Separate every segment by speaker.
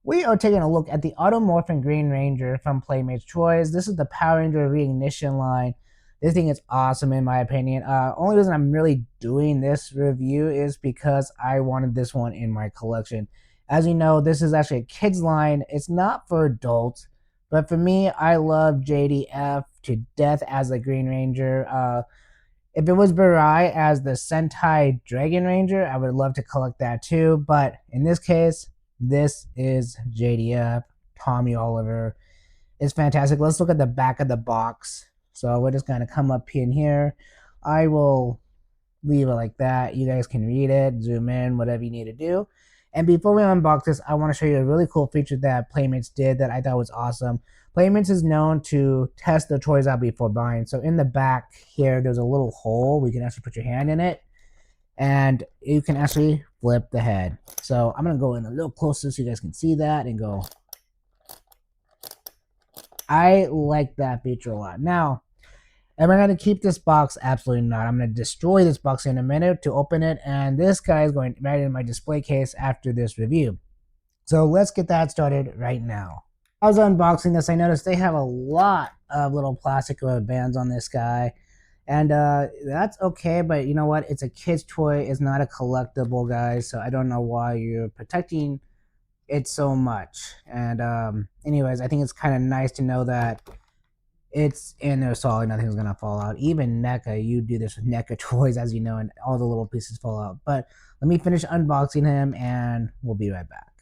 Speaker 1: We are taking a look at the Automorphin Green Ranger from Playmates Toys. This is the Power Ranger Reignition line. This thing is awesome in my opinion. Only reason I'm really doing this review is because I wanted this one in my collection. As you know, this is actually a kid's line. It's not for adults, but for me, I love JDF to death as the Green Ranger. If it was Barai as the Sentai Dragon Ranger, I would love to collect that too. But in this case, this is JDF, Tommy Oliver. It's fantastic. Let's look at the back of the box. So we're just going to come up in here. I will leave it like that. You guys can read it, zoom in, whatever you need to do. And before we unbox this, I want to show you a really cool feature that Playmates did that I thought was awesome. Playmates is known to test their toys out before buying. So in the back here, there's a little hole where you can actually put your hand in it. And you can actually flip the head. So I'm going to go in a little closer so you guys can see that and go. I like that feature a lot. Now, am I going to keep this box? Absolutely not. I'm going to destroy this box in a minute to open it. And this guy is going right in my display case after this review. So let's get that started right now. I was unboxing this. I noticed they have a lot of little plastic rubber bands on this guy. And that's okay, but you know what? It's a kid's toy. It's not a collectible, guys. So I don't know why you're protecting it so much. And anyways, I think it's kind of nice to know that it's in there solid. Nothing's going to fall out. Even NECA, you do this with NECA toys, as you know, and all the little pieces fall out. But let me finish unboxing him, and we'll be right back.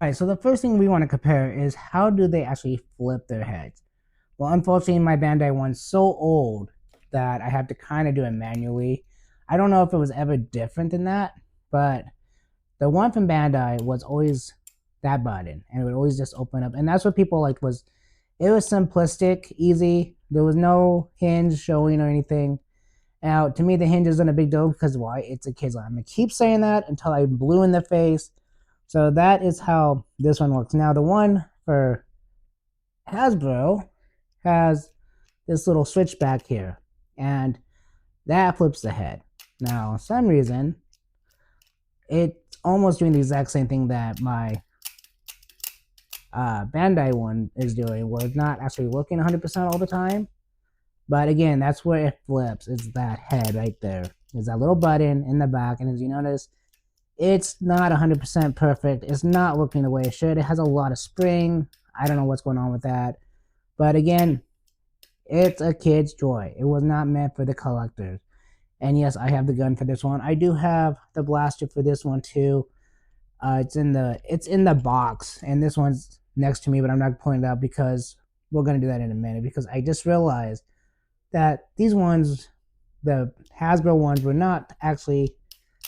Speaker 1: All right, so the first thing we want to compare is how do they actually flip their heads? Well, unfortunately, my Bandai one's so old that I have to kind of do it manually. I don't know if it was ever different than that, but the one from Bandai was always that button, and it would always just open up. And that's what people liked. Was it was simplistic, easy. There was no hinge showing or anything. Now, to me, the hinge isn't a big deal because why? It's a kid's line. I'm gonna keep saying that until I blue in the face. So that is how this one works. Now, the one for Hasbro has this little switch back here, and that flips the head. Now, for some reason, it's almost doing the exact same thing that my Bandai one is doing, where it's not actually working 100% all the time. But again, that's where it flips. It's that head right there. There's that little button in the back, and as you notice, it's not 100% perfect. It's not working the way it should. It has a lot of spring. I don't know what's going on with that. But again, it's a kid's toy. It was not meant for the collectors. And yes, I have the gun for this one. I do have the blaster for this one too. It's in the box, and this one's next to me, but I'm not pointing it out because we're gonna do that in a minute. Because I just realized that these ones, the Hasbro ones, were not actually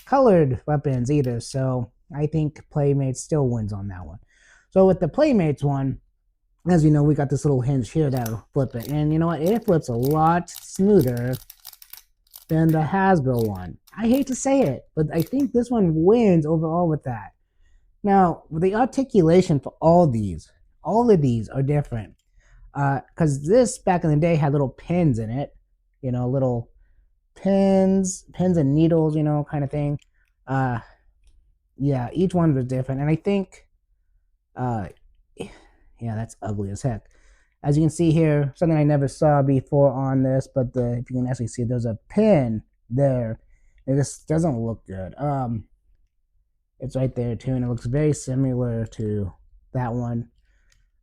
Speaker 1: colored weapons either. So I think Playmates still wins on that one. So with the Playmates one, as you know, we got this little hinge here that'll flip it. And you know what? It flips a lot smoother than the Hasbro one. I hate to say it, but I think this one wins overall with that. Now, the articulation for all of these are different. Because this, back in the day, had little pins in it. You know, little pins and needles, you know, kind of thing. Yeah, each one was different. And I think, yeah, that's ugly as heck. As you can see here, something I never saw before on this, but if you can actually see, there's a pin there. It just doesn't look good. It's right there too, and it looks very similar to that one.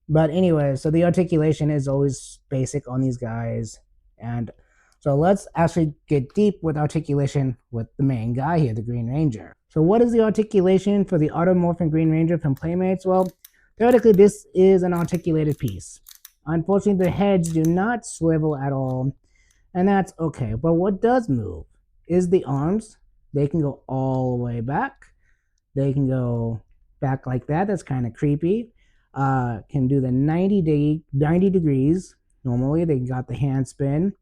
Speaker 1: But anyway, so the articulation is always basic on these guys. And so let's actually get deep with articulation with the main guy here, the Green Ranger. So what is the articulation for the Automorphin Green Ranger from Playmates? Well, theoretically, this is an articulated piece. Unfortunately, the heads do not swivel at all, and that's okay. But what does move is the arms. They can go all the way back. They can go back like that. That's kind of creepy. Can do the 90 degrees. Normally, they got the hand spin.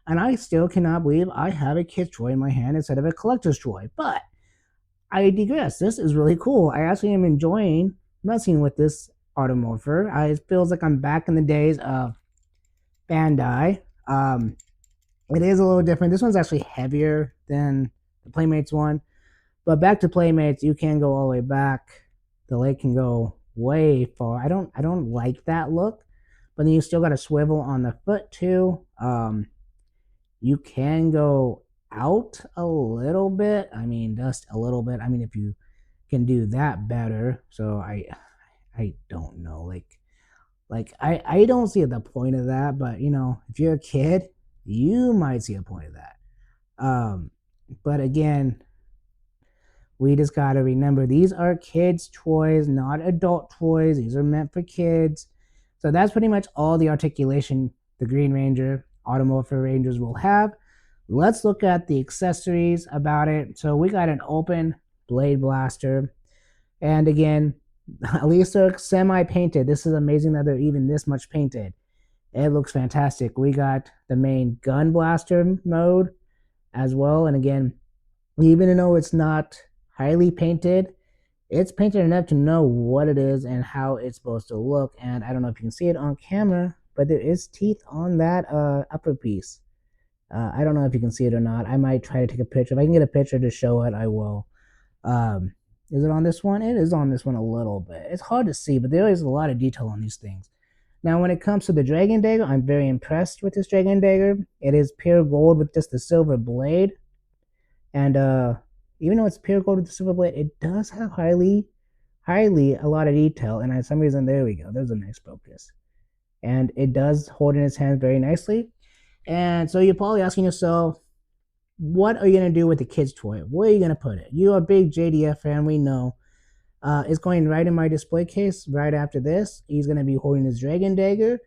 Speaker 1: And I still cannot believe I have a kid's toy in my hand instead of a collector's toy. But I digress. This is really cool. I actually am enjoying messing with this Automorpher. It feels like I'm back in the days of Bandai. It is a little different. This one's actually heavier than the Playmates one. But back to Playmates, you can go all the way back. The leg can go way far. I don't like that look. But then you still got a swivel on the foot too. You can go out a little bit. I mean, just a little bit. I mean, if you can do that better. So I don't know. I don't see the point of that, but you know, if you're a kid, you might see a point of that. But again, we just gotta remember these are kids' toys, not adult toys. These are meant for kids. So that's pretty much all the articulation the Green Ranger, Automorpher Rangers will have. Let's look at the accessories about it. So we got an open blade blaster. And again, at least they're semi-painted. This is amazing that they're even this much painted. It looks fantastic. We got the main gun blaster mode as well. And again, even though it's not highly painted, it's painted enough to know what it is and how it's supposed to look. And I don't know if you can see it on camera, but there is teeth on that upper piece. I don't know if you can see it or not. I might try to take a picture. If I can get a picture to show it, I will. Is it on this one? It is on this one a little bit. It's hard to see, but there is a lot of detail on these things. Now, when it comes to the Dragon Dagger, I'm very impressed with this Dragon Dagger. It is pure gold with just the silver blade. And even though it's pure gold with the silver blade, it does have highly a lot of detail. And for some reason, there we go. There's a nice focus. And it does hold in its hand very nicely. And so you're probably asking yourself, what are you going to do with the kid's toy? Where are you going to put it? You're a big JDF fan, we know. It's going right in my display case right after this. He's going to be holding his Dragon Dagger.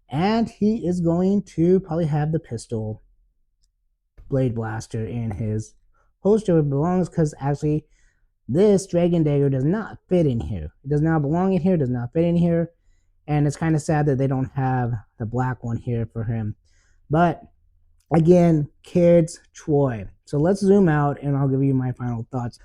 Speaker 1: And he is going to probably have the pistol blade blaster in his holster where it belongs, because actually this Dragon Dagger does not fit in here. It does not belong in here, does not fit in here. And it's kind of sad that they don't have the black one here for him. But again, kids' toy. So let's zoom out and I'll give you my final thoughts.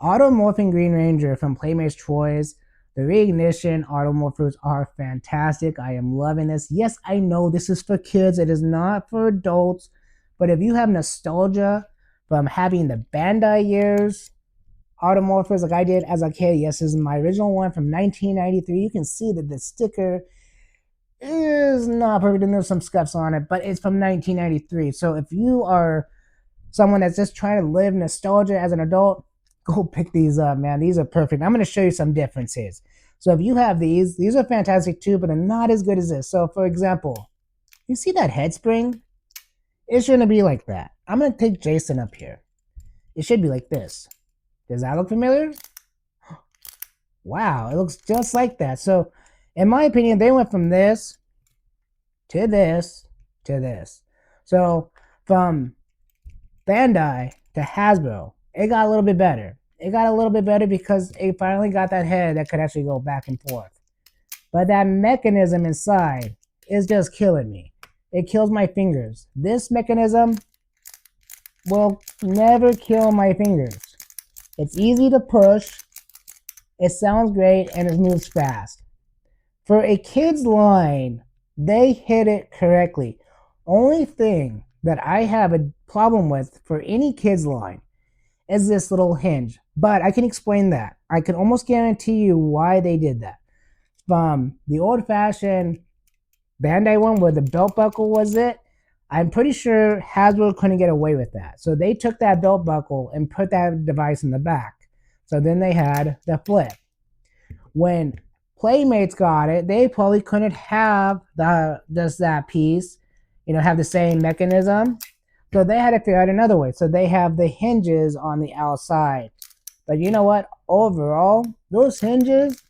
Speaker 1: Automorphing Green Ranger from Playmates Toys. The Reignition Automorphers are fantastic. I am loving this. Yes, I know this is for kids. It is not for adults. But if you have nostalgia from having the Bandai years Automorphers like I did as a kid, yes, this is my original one from 1993. You can see that the sticker is not perfect and there's some scuffs on it, but it's from 1993. So if you are someone that's just trying to live nostalgia as an adult, go pick these up, man. These are perfect. I'm going to show you some differences. So if you have these are fantastic too, but they're not as good as this. So for example, you see that head spring? It shouldn't be like that. I'm going to take Jason up here. It should be like this. Does that look familiar? Wow, it looks just like that. So in my opinion, they went from this to this to this. So from Bandai to Hasbro, it got a little bit better. It got a little bit better because it finally got that head that could actually go back and forth. But that mechanism inside is just killing me. It kills my fingers. This mechanism will never kill my fingers. It's easy to push. It sounds great and it moves fast. For a kid's line, they hit it correctly. Only thing that I have a problem with for any kid's line is this little hinge. But I can explain that. I can almost guarantee you why they did that. From the old-fashioned Bandai one where the belt buckle was it, I'm pretty sure Hasbro couldn't get away with that. So they took that belt buckle and put that device in the back. So then they had the flip. When Playmates got it, they probably couldn't have just that piece, have the same mechanism. So they had to figure out another way. So they have the hinges on the outside. But you know what? Overall, those hinges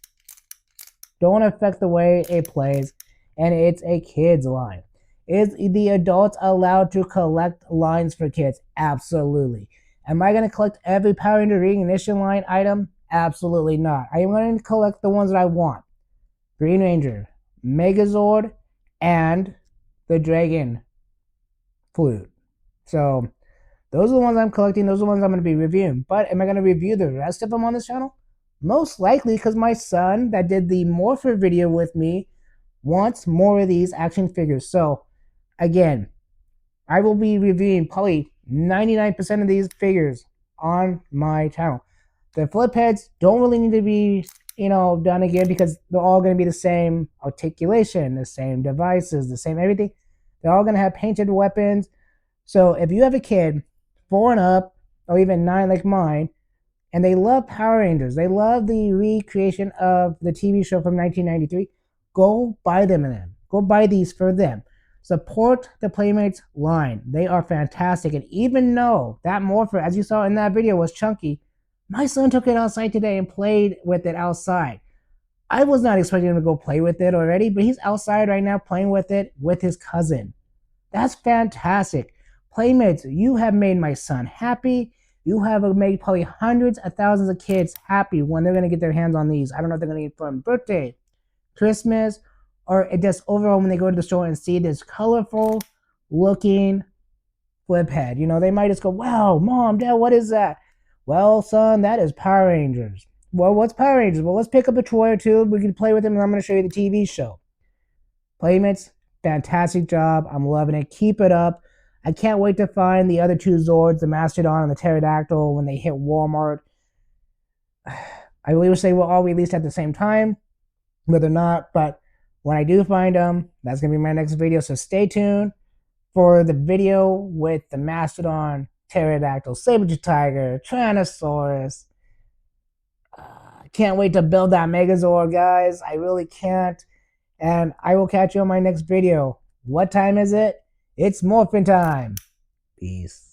Speaker 1: don't affect the way it plays. And it's a kid's line. Is the adults allowed to collect lines for kids? Absolutely. Am I going to collect every Power Ranger Reignition line item? Absolutely not. I am going to collect the ones that I want. Green Ranger, Megazord, and the Dragon Flute. So those are the ones I'm collecting. Those are the ones I'm going to be reviewing. But am I going to review the rest of them on this channel? Most likely, because my son that did the Morpher video with me wants more of these action figures. So again, I will be reviewing probably 99% of these figures on my channel. The flip heads don't really need to be done again because they're all going to be the same articulation, the same devices, the same everything. They're all going to have painted weapons. So if you have a kid 4 and up, or even 9 like mine, and they love Power Rangers, they love the recreation of the TV show from 1993, go buy them. Go buy these for them. Support the Playmates line. They are fantastic. And even though that morpher, as you saw in that video, was chunky, my son took it outside today and played with it outside. I was not expecting him to go play with it already, but he's outside right now playing with it with his cousin. That's fantastic. Playmates, you have made my son happy. You have made probably hundreds of thousands of kids happy when they're going to get their hands on these. I don't know if they're going to get for birthday, Christmas, or it just overall when they go to the store and see this colorful looking flip head. They might just go, wow, mom, dad, what is that? Well, son, that is Power Rangers. Well, what's Power Rangers? Well, let's pick up a toy or two. We can play with them, and I'm going to show you the TV show. Playmates, fantastic job. I'm loving it. Keep it up. I can't wait to find the other two Zords, the Mastodon and the Pterodactyl, when they hit Walmart. I really wish they were all released at the same time, but they're not. But when I do find them, that's going to be my next video. So stay tuned for the video with the Mastodon, Pterodactyl, Saber-tooth Tiger, Tyrannosaurus. Can't wait to build that Megazord, guys. I really can't. And I will catch you on my next video. What time is it? It's Morphine time. Peace.